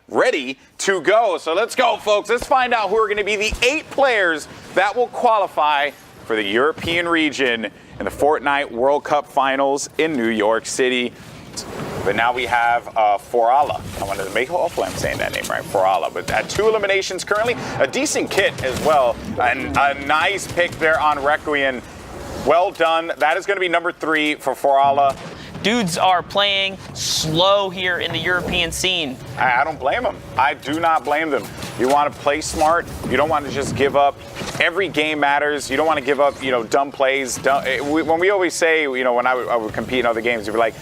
ready to go. So let's go, folks. Let's find out who are going to be the 8 players that will qualify for the European region in the Fortnite World Cup Finals in New York City. But now we have Forala. I wanted to make, hopefully I'm saying that name right, Forala. But at 2 eliminations currently, a decent kit as well. And a nice pick there on Requiem. Well done. That is going to be number 3 for Forala. Dudes are playing slow here in the European scene. I don't blame them. I do not blame them. You want to play smart. You don't want to just give up. Every game matters. You don't want to give up, dumb plays. When we always say, when I would compete in other games, you'd be like,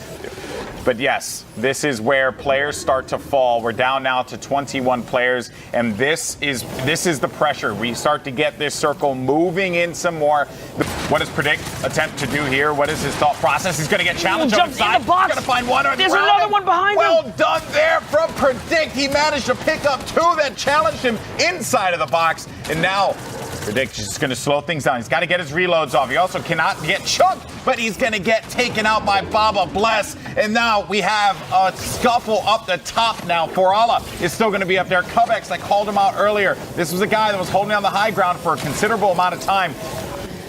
but yes, this is where players start to fall. We're down now to 21 players, and this is the pressure. We start to get this circle moving in some more. What does Predict attempt to do here? What is his thought process? He's going to get challenged on the side. In the box. He's going to find one. There's another one behind him. Well done there from Predict. He managed to pick up 2 that challenged him inside of the box, and now Predict is just going to slow things down. He's got to get his reloads off. He also cannot get chunked, but he's going to get taken out by Baba Bless. And now we have a scuffle up the top now. Forala is still going to be up there. Cubex, I called him out earlier. This was a guy that was holding down the high ground for a considerable amount of time.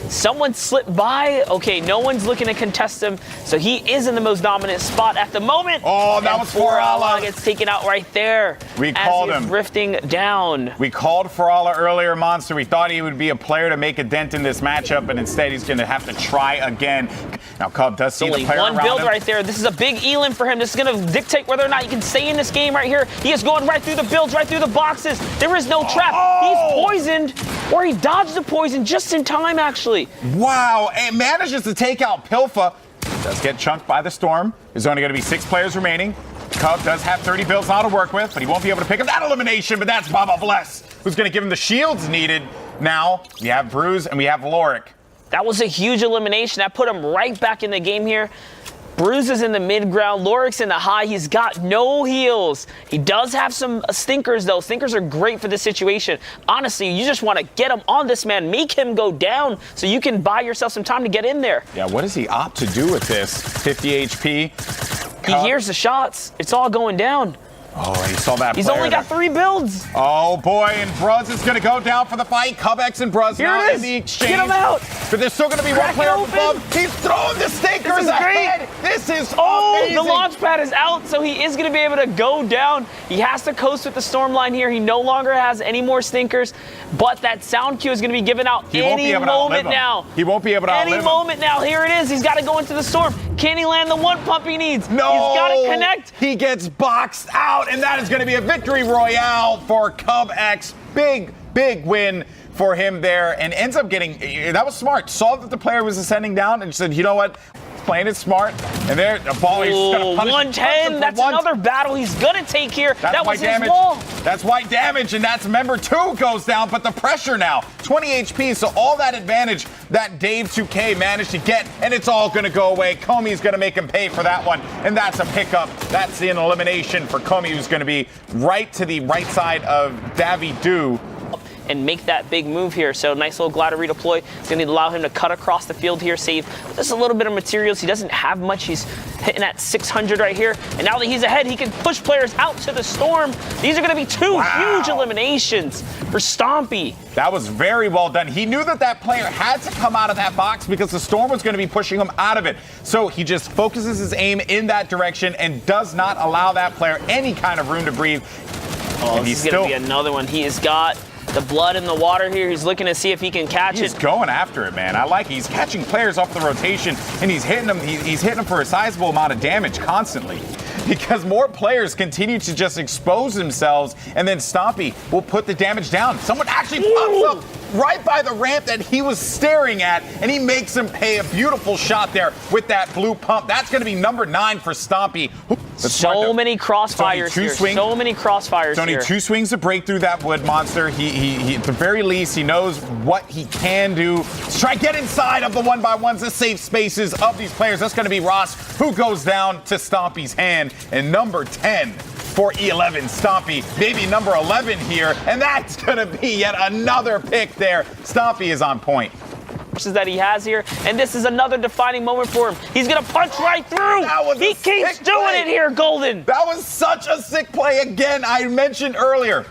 Someone slipped by. Okay, no one's looking to contest him, so he is in the most dominant spot at the moment. Oh, that was Forala. Gets taken out right there. We called him. Drifting down. We called Forala earlier, Monster. We thought he would be a player to make a dent in this matchup, but instead he's going to have to try again. Now, Cub does see the player around him. One build right there. This is a big elim for him. This is going to dictate whether or not he can stay in this game right here. He is going right through the builds, right through the boxes. There is no trap. He's poisoned, or he dodged the poison just in time, actually. Wow, and manages to take out Pilfa. Does get chunked by the Storm. There's only going to be 6 players remaining. Cub does have 30 builds now to work with, but he won't be able to pick up that elimination, but that's Baba Bless, who's going to give him the shields needed. Now, we have Bruise and we have Lorik. That was a huge elimination. That put him right back in the game here. Bruise is in the mid ground. Lorik's in the high. He's got no heals. He does have some stinkers, though. Stinkers are great for this situation. Honestly, you just want to get him on this man, make him go down so you can buy yourself some time to get in there. Yeah, what does he opt to do with this? 50 HP. He hears the shots. It's all going down. Oh, he saw that. He's only got 3 builds. Oh, boy, and Bruz is going to go down for the fight. Cubex and Bruz now in the exchange. Get him out. But there's still going to be one player above. He's throwing the stinkers ahead. This is amazing. The launch pad is out, so he is going to be able to go down. He has to coast with the storm line here. He no longer has any more stinkers, but that sound cue is going to be given out any moment now. He won't be able to outlive him. Any moment now. Here it is. He's got to go into the storm. Can he land the 1 pump he needs? No. He's got to connect. He gets boxed out, and that is going to be a victory royale for Cubex. Big win for him there, and ends up getting, that was smart. Saw that the player was ascending down and said, you know what? Playing it smart, and there, the ball is going to punish 110. That's another battle he's going to take here. That was his wall. That's white damage, and that's member 2 goes down, but the pressure now, 20 HP, so all that advantage that Dave 2K managed to get, and it's all going to go away. Comey's going to make him pay for that one, and that's a pickup. That's an elimination for Comey, who's going to be right to the right side of Davidu. And make that big move here. So nice little glider redeploy. It's going to allow him to cut across the field here, save just a little bit of materials. He doesn't have much. He's hitting at 600 right here. And now that he's ahead, he can push players out to the storm. These are going to be 2 huge eliminations for Stompy. That was very well done. He knew that that player had to come out of that box because the storm was going to be pushing him out of it. So he just focuses his aim in that direction and does not allow that player any kind of room to breathe. Oh, this is going to be another one. He has got the blood in the water here. He's looking to see if he can catch it. He's going after it, man. I like it. He's catching players off the rotation, and he's hitting them. He's hitting them for a sizable amount of damage constantly. Because more players continue to just expose themselves, and then Stompy will put the damage down. Someone actually pops up right by the ramp that he was staring at, and he makes him pay a beautiful shot there with that blue pump. That's going to be number 9 for Stompy. So many crossfires here. So many crossfires here. Only 2 swings to break through that wood monster. He, at the very least, he knows what he can do. Let's try get inside of the 1x1s, the safe spaces of these players. That's going to be Ross, who goes down to Stompy's hand. And number 10 for E11, Stompy, maybe number 11 here. And that's going to be yet another pick there. Stompy is on point. resources that he has here, and this is another defining moment for him. He's gonna punch right through. He keeps doing it here, Golden. That was such a sick play. Again, I mentioned earlier,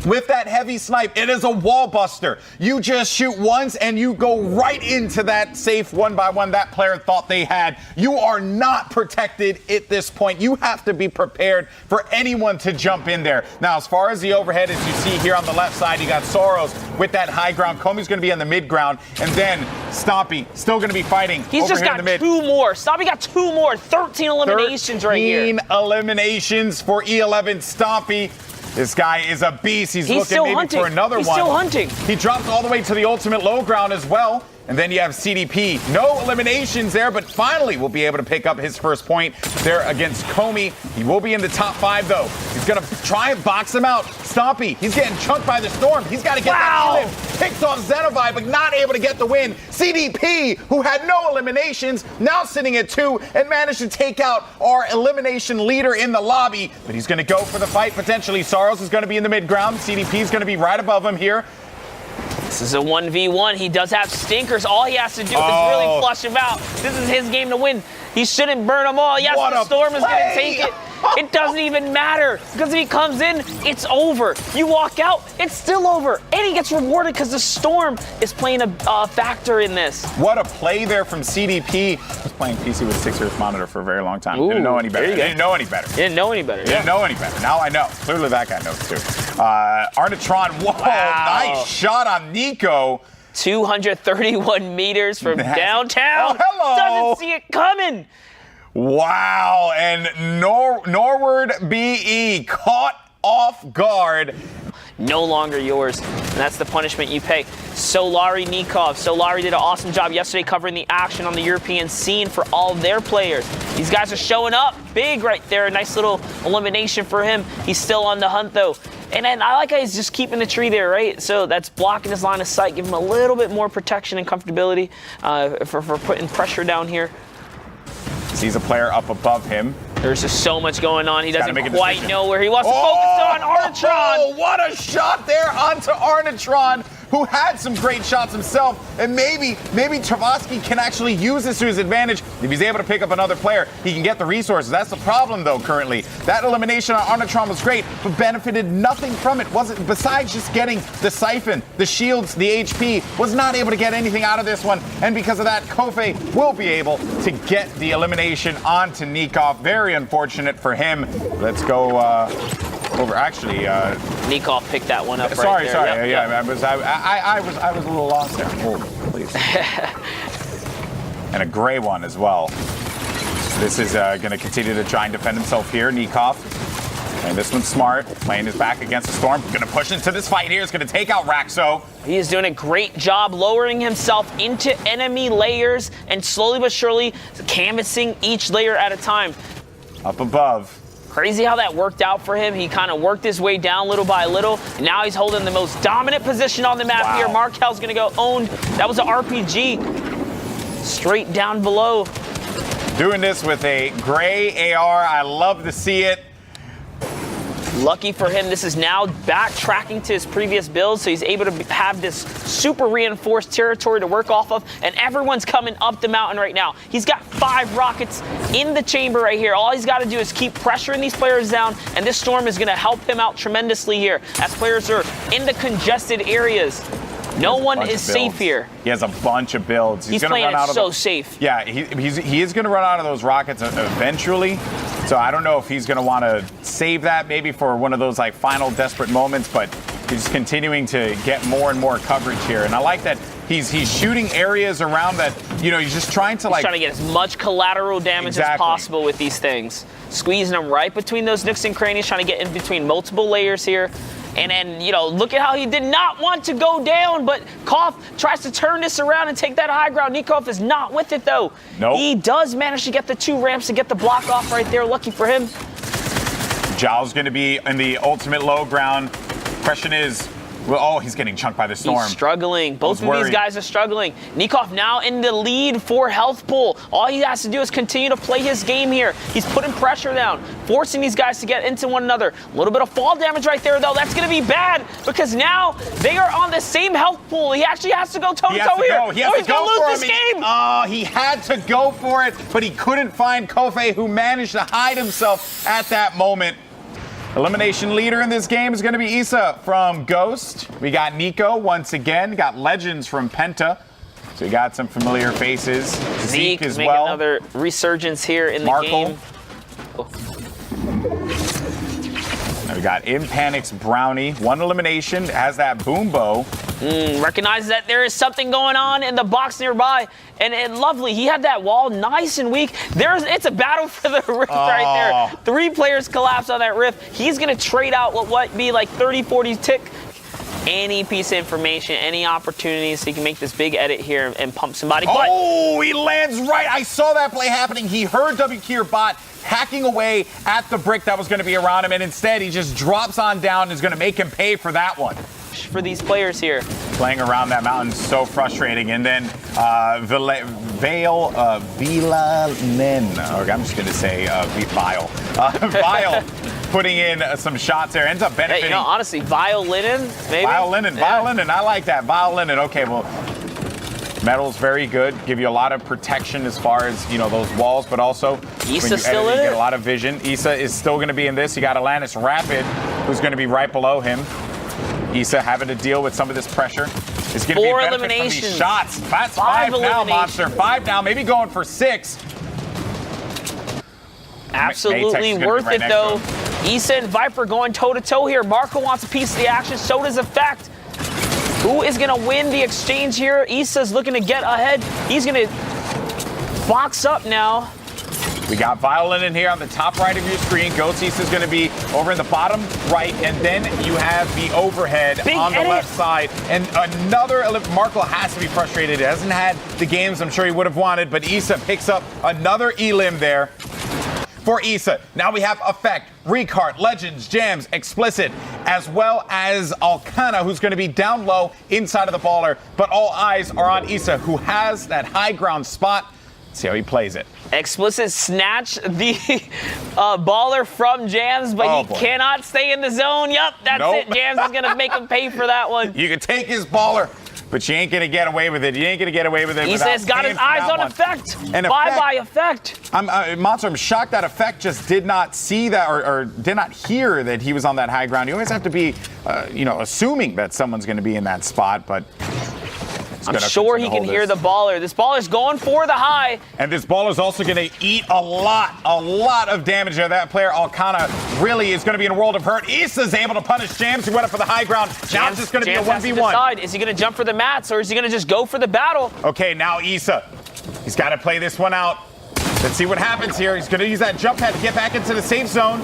with that heavy snipe, it is a wall buster. You just shoot once and you go right into that safe 1-by-1 that player thought they had. You are not protected at this point. You have to be prepared for anyone to jump in there. Now, as far as the overhead, as you see here on the left side, you got Soros with that high ground. Comey's going to be on the mid ground, and then Stompy still going to be fighting. He's just got two more. Stompy got 2 more. 13 eliminations right here. 13 eliminations for E11 Stompy. This guy is a beast. He's looking maybe hunting. for another He's one. still hunting. He drops all the way to the ultimate low ground as well. And then you have CDP. No eliminations there, but finally will be able to pick up his first point there against Comey. He will be in the top 5, though. He's going to try and box him out. Stompy, he's getting chunked by the Storm. He's got to get that kill in. Picks off Xenovi, but not able to get the win. CDP, who had no eliminations, now sitting at 2 and managed to take out our elimination leader in the lobby. But he's going to go for the fight, potentially. Soros is going to be in the mid ground. CDP is going to be right above him here. This is a 1v1. He does have stinkers. All he has to do is really flush him out. This is his game to win. He shouldn't burn them all. Yes, the Storm is going to take it. It doesn't even matter, because if he comes in, it's over. You walk out, it's still over. And he gets rewarded because the Storm is playing a factor in this. What a play there from CDP. I was playing PC with 6 Earth monitor for a very long time. Ooh, Didn't know any better. Didn't know any better. Didn't know any better. Now I know. Clearly that guy knows too. Arnatron, whoa, nice shot on Nico. 231 meters from downtown. Oh, hello. Doesn't see it coming. Wow, and Norward BE caught off guard. No longer yours, and that's the punishment you pay. Solari Nikov. Solari did an awesome job yesterday covering the action on the European scene for all their players. These guys are showing up big right there. A nice little elimination for him. He's still on the hunt, though. And then I like how he's just keeping the tree there, right? So that's blocking his line of sight, giving him a little bit more protection and comfortability for putting pressure down here. Sees a player up above him. There's just so much going on. He doesn't quite know where he wants to focus on. Arnatron. Oh, what a shot there onto Arnatron, who had some great shots himself. And maybe Travasky can actually use this to his advantage. If he's able to pick up another player, he can get the resources. That's the problem, though, currently. That elimination on Arnatron was great, but benefited nothing from it. Wasn't besides just getting the siphon, the shields, the HP, was not able to get anything out of this one. And because of that, Kofe will be able to get the elimination onto Nikov. Very unfortunate for him. Let's go over. Actually, Nikov picked that one up. Sorry. Right there. Yep. I was a little lost there. Oh, please. And a gray one as well. This is going to continue to try and defend himself here. Nikov. And this one's smart, playing his back against the Storm. Going to push into this fight here. It's going to take out Raxo. He is doing a great job lowering himself into enemy layers and slowly but surely canvassing each layer at a time. Up above. Crazy how that worked out for him. He kind of worked his way down little by little. And now he's holding the most dominant position on the map here. Markel's going to go owned. That was an RPG. Straight down below. Doing this with a gray AR. I love to see it. Lucky for him, this is now backtracking to his previous build, so he's able to have this super reinforced territory to work off of, and everyone's coming up the mountain right now. He's got 5 rockets in the chamber right here. All he's got to do is keep pressuring these players down, and this Storm is going to help him out tremendously here as players are in the congested areas. No one is safe here. He has a bunch of builds. He's playing it so safe. Yeah, he is going to run out of those rockets eventually. So I don't know if he's going to want to save that maybe for one of those like final desperate moments, but he's continuing to get more and more coverage here. And I like that he's shooting areas around that, he's just trying to trying to get as much collateral damage as possible with these things. Squeezing them right between those nooks and crannies, trying to get in between multiple layers here. And then, look at how he did not want to go down, but Koff tries to turn this around and take that high ground. Nikov is not with it, though. Nope. He does manage to get the 2 ramps to get the block off right there. Lucky for him. Zhao's going to be in the ultimate low ground. Question is, Well, oh, he's getting chunked by the storm. He's struggling. Both of worried. these guys are struggling. Nikov now in the lead for health pool. All he has to do is continue to play his game here. He's putting pressure down, forcing these guys to get into one another. A little bit of fall damage right there, though. That's going to be bad because now they are on the same health pool. He actually has to go toe-to-toe here. He has to he's going to lose this game. He had to go for it, but he couldn't find Kofe, who managed to hide himself at that moment. Elimination leader in this game is going to be Issa from Ghost. We got Nico once again. Got Legends from Penta. So we got some familiar faces. Zeke as make well. Another resurgence here in the game. Now we got In Panic's Brownie. One elimination. Has that boom bow. Recognizes that there is something going on in the box nearby. And lovely, he had that wall nice and weak. It's a battle for the rift right there. 3 players collapse on that rift. He's going to trade out what might be like 30, 40 tick. Any piece of information, any opportunity, so he can make this big edit here and pump somebody. Oh, he lands right. I saw that play happening. He heard WKeer bot hacking away at the brick that was going to be around him, and instead he just drops on down and is going to make him pay for that one. For these players here. Playing around that mountain is so frustrating. And then Vila Nen, or I'm just going to say Vile. Vile putting in some shots there. Ends up benefiting. Hey, honestly, Violinen, maybe? Violinen. I like that. Violinen. Okay, well, Metal's very good. Give you a lot of protection as far as, those walls, but also Issa still in it? You get a lot of vision. Issa is still going to be in this. You got Atlantis Rapid, who's going to be right below him. Issa having to deal with some of this pressure. It's going to be a benefit from these shots. That's 5 now, Monster. 5 now, maybe going for 6. Absolutely worth it, though. Issa and Viper going toe-to-toe here. Marco wants a piece of the action. So does Effect. Who is going to win the exchange here? Issa's looking to get ahead. He's going to box up now. We got Violin in here on the top right of your screen. Ghost Issa is going to be over in the bottom right, and then you have the overhead on the left side. And another, Marco has to be frustrated. He hasn't had the games I'm sure he would have wanted, but Issa picks up another elim there for Issa. Now we have Effect, Recart, Legends, Jams, Explicit, as well as Alcana, who's going to be down low inside of the baller. But all eyes are on Issa, who has that high ground spot. See how he plays it. Explicit snatch the baller from Jams, but he cannot stay in the zone. Yup, that's it. Jams is going to make him pay for that one. You can take his baller, but you ain't going to get away with it. You ain't going to get away with it. He says got his eyes on Effect. And Bye-bye, Effect. Monster, I'm shocked that Effect just did not see that or did not hear that he was on that high ground. You always have to be, assuming that someone's going to be in that spot, but I'm sure he can hear the baller. This baller's going for the high. And this baller's also going to eat a lot of damage there. That player, Alcana, really is going to be in a world of hurt. Issa's able to punish Jams, who went up for the high ground. Now it's just going to be a 1v1. Is he going to jump for the mats, or is he going to just go for the battle? Okay, now Issa. He's got to play this one out. Let's see what happens here. He's going to use that jump pad to get back into the safe zone.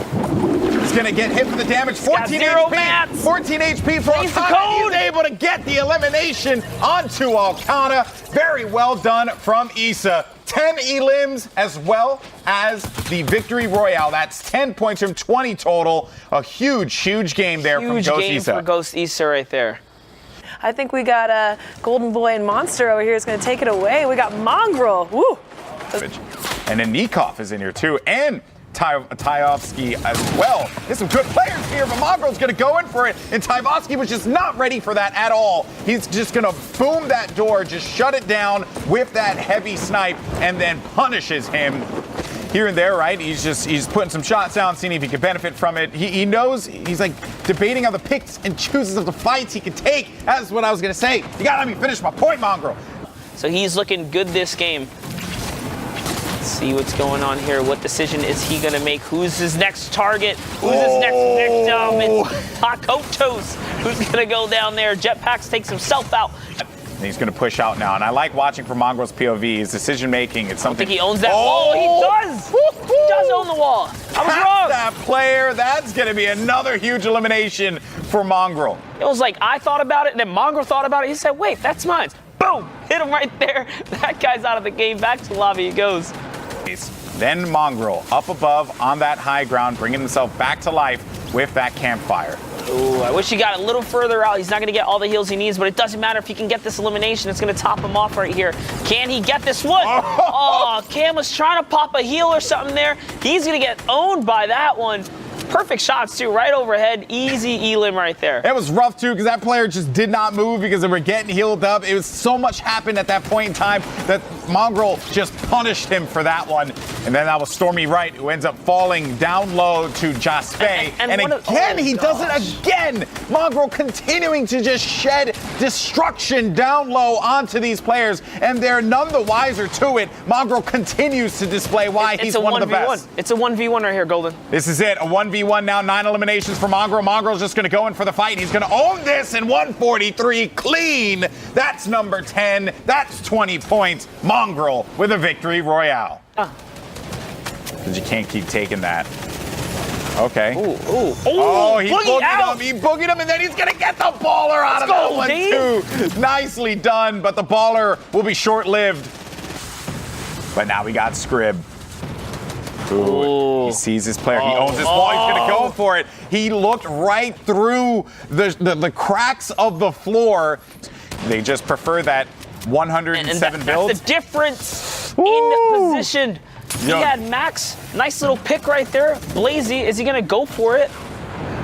He's going to get hit for the damage. 14 HP. Mats. 14 HP for Alcana. He's able to get the elimination onto Alcana. Very well done from Issa. 10 elims as well as the victory royale. That's 10 points from 20 total. A huge game there from Ghost Issa. Huge game for Ghost Issa right there. I think we got Golden Boy and Monster over here is going to take it away. We got Mongrel. Woo! And then Nikov is in here too. And Tyovsky as well. There's some good players here, but Mongrel's going to go in for it. And Tyovsky was just not ready for that at all. He's just going to boom that door, just shut it down with that heavy snipe, and then punishes him here and there, right? He's putting some shots down, seeing if he can benefit from it. He knows, he's like debating on the picks and chooses of the fights he can take. That's what I was going to say. You got to let me finish my point, Mongrel. So he's looking good this game. See what's going on here. What decision is he going to make? Who's his next target? Who's his next victim? It's Takotos who's going to go down there. Jetpacks takes himself out. And he's going to push out now. And I like watching from Mongrel's POV. His decision making. It's something. I think he owns that wall. He does. He does own the wall. I was wrong. That player. That's going to be another huge elimination for Mongrel. It was like I thought about it, and then Mongrel thought about it. He said, wait, that's mine. Boom. Hit him right there. That guy's out of the game. Back to lobby he goes. Then Mongrel up above on that high ground, bringing himself back to life with that campfire. Ooh, I wish he got a little further out. He's not going to get all the heals he needs, but it doesn't matter if he can get this elimination. It's going to top him off right here. Can he get this one? Oh, Cam was trying to pop a heal or something there. He's going to get owned by that one. Perfect shots, too, right overhead. Easy elim right there. It was rough, too, because that player just did not move because they were getting healed up. It was so much happened at that point in time that Mongrel just punished him for that one. And then that was Stormy Wright, who ends up falling down low to Jaspe. And again, he does it again. Mongrel continuing to just shed destruction down low onto these players, and they're none the wiser to it. Mongrel continues to display why he's one of the best. It's a 1v1 right here, Golden. This is it, a 1v1 now, 9 eliminations for Mongrel. Mongrel's just going to go in for the fight. He's going to own this in 143 clean. That's number 10. That's 20 points. Mongrel with a victory royale. Because you can't keep taking that. Okay. Oh, he boogied him. He boogied him, and then he's going to get the baller out of that one, too. Nicely done, but the baller will be short-lived. But now we got Scrib. Ooh, he sees his player. He owns this ball. He's going to go for it. He looked right through the cracks of the floor. They just prefer that 107 build. That's the difference in position. He had Max. Nice little pick right there. Blazy, is he going to go for it?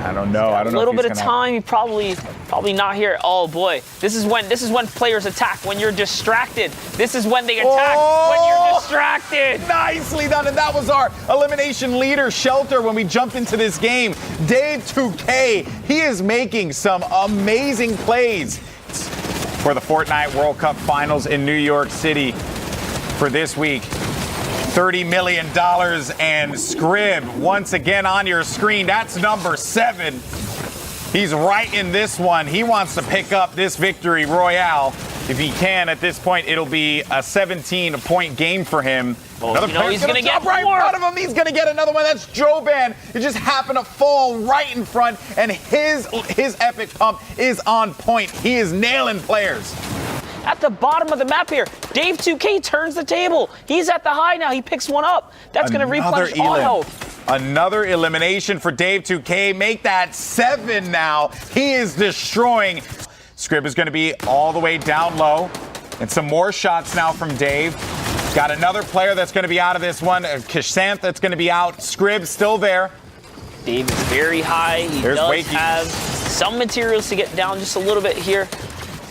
I don't know. I don't know. A little bit of time. He probably not here. Oh boy, this is when players attack. When you're distracted. This is when they attack. When you're distracted. Nicely done. And that was our elimination leader, Shelter, when we jumped into this game. Dave 2K. He is making some amazing plays for the Fortnite World Cup Finals in New York City for this week. $30 million, and Scrib once again on your screen. That's number 7. He's right in this one. He wants to pick up this victory royale. If he can, at this point, it'll be a 17-point game for him. Another player he's going to get right in front of him. He's going to get another one. That's Joban. It just happened to fall right in front, and his epic pump is on point. He is nailing players. At the bottom of the map here, Dave 2K turns the table. He's at the high now. He picks one up. That's going to replenish all health. Another elimination for Dave 2K. Make that 7 now. He is destroying. Scrib is going to be all the way down low. And some more shots now from Dave. Got another player that's going to be out of this one. Kishanth that's going to be out. Scrib still there. Dave is very high. He does have some materials to get down just a little bit here.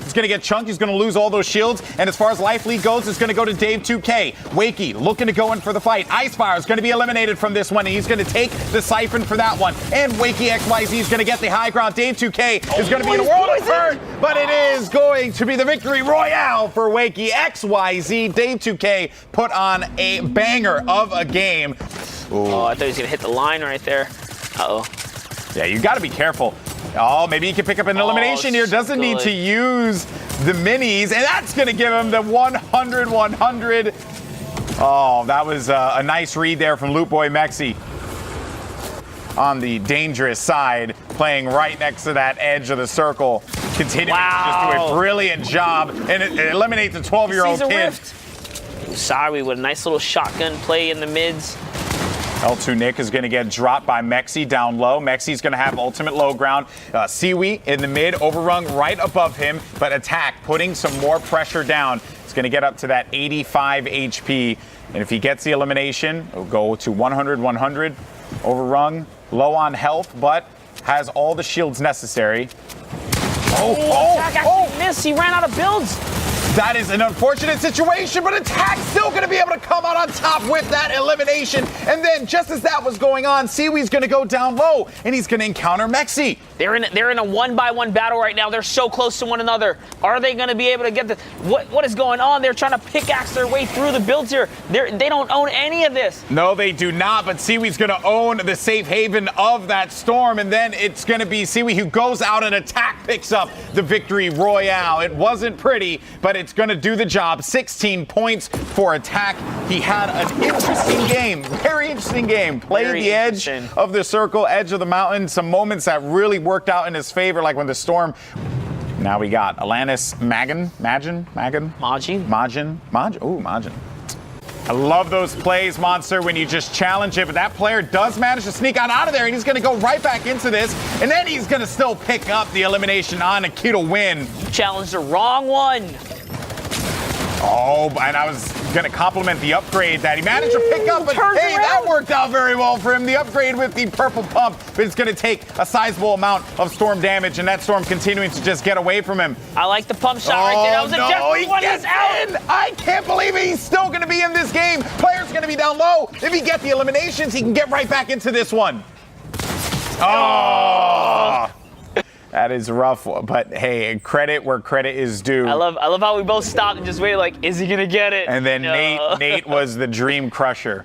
He's going to get chunked. He's going to lose all those shields. And as far as life lead goes, it's going to go to Dave 2K. Wakey looking to go in for the fight. Icefire is going to be eliminated from this one. And he's going to take the siphon for that one. And Wakey XYZ is going to get the high ground. Dave 2K is going to be in a world of hurt. But it is going to be the victory royale for Wakey XYZ. Dave 2K put on a banger of a game. Ooh. Oh, I thought he was going to hit the line right there. Uh-oh. Yeah, you got to be careful. Oh, maybe he can pick up an elimination here. Doesn't need to use the minis. And that's going to give him the 100-100. Oh, that was a nice read there from Loot Boy Mexi. On the dangerous side, playing right next to that edge of the circle. Continuing to just do a brilliant job. And it eliminates a 12-year-old kid. Sorry, with a nice little shotgun play in the mids. L2 Nick is going to get dropped by Mexi down low. Mexi's going to have ultimate low ground. Siwi in the mid, overrun right above him, but attack, putting some more pressure down. It's going to get up to that 85 HP. And if he gets the elimination, it'll go to 100-100. Overrun, low on health, but has all the shields necessary. Attack actually missed. He ran out of builds. That is an unfortunate situation, but Attack's still going to be able to come out on top with that elimination. And then, just as that was going on, Siwi's going to go down low, and he's going to encounter Mexi. They're in a one-by-one battle right now. They're so close to one another. Are they going to be able to get the... What is going on? They're trying to pickaxe their way through the builds here. They don't own any of this. No, they do not, but Siwi's going to own the safe haven of that storm, and then it's going to be Siwi who goes out and Attack picks up the victory royale. It wasn't pretty, but it's going to do the job. 16 points for Attack. He had an interesting game, very interesting game. Played the edge of the circle, edge of the mountain. Some moments that really worked out in his favor, like when the storm. Now we got Alanis Majin. I love those plays, Monster, when you just challenge it, but that player does manage to sneak out of there, and he's going to go right back into this, and then he's going to still pick up the elimination on a key to win. Challenged the wrong one. Oh, and I was going to compliment the upgrade that he managed to pick up, but turns hey, that around. worked out very well for him. The upgrade with the purple pump, but it's going to take a sizable amount of storm damage, and that storm continuing to just get away from him. I like the pump shot right there. That was a desperate one. He's out. in. I can't believe it. He's still going to be in this game. Player's going to be down low. If he gets the eliminations, he can get right back into this one. Oh. That is rough, but hey, credit where credit is due. I love how we both stopped and just waited like, is he gonna get it? And then No. Nate was the dream crusher.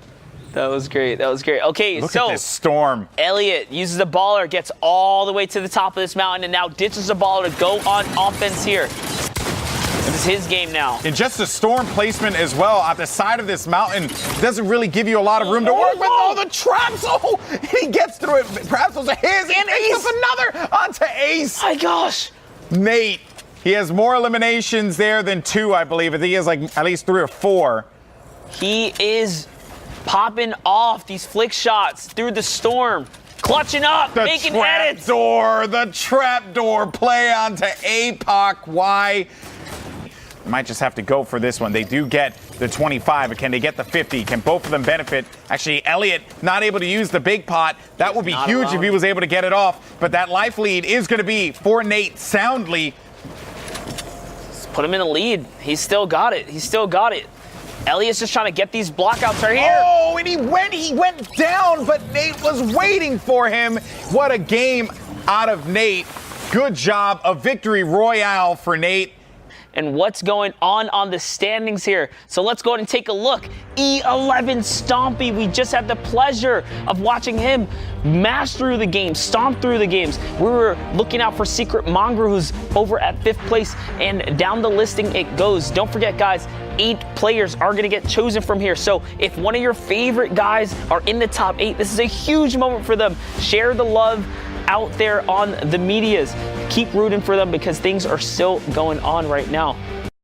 That was great. That was great. Okay, Look so at this storm. Elliott uses the baller, gets all the way to the top of this mountain, and now ditches the baller to go on offense here. This is his game now. And just the storm placement as well at the side of this mountain doesn't really give you a lot of room to work with. Oh, the traps! Oh, he gets through it. Perhaps those are his. And Ace up another onto Ace. My gosh. Nate, he has more eliminations there than 2, I believe. I think he has like at least 3 or 4. He is popping off these flick shots through the storm. Clutching up, making edits. The trapdoor play onto APOC. Why? Might just have to go for this one. They do get the 25, but can they get the 50? Can both of them benefit? Actually, Elliott not able to use the big pot. That would be huge if he was able to get it off. But that life lead is going to be for Nate soundly. Let's put him in the lead. He's still got it. He's still got it. Elliott's just trying to get these blockouts right here. Oh, and he went down, but Nate was waiting for him. What a game out of Nate. Good job. A victory royale for Nate. And what's going on the standings here. So let's go ahead and take a look. E11 Stompy, we just had the pleasure of watching him mash through the game, stomp through the games. We were looking out for Secret Mongrel, who's over at 5th place, and down the listing it goes. Don't forget, guys, 8 players are going to get chosen from here. So if one of your favorite guys are in the top 8, this is a huge moment for them. Share the love out there on the medias. Keep rooting for them because things are still going on right now.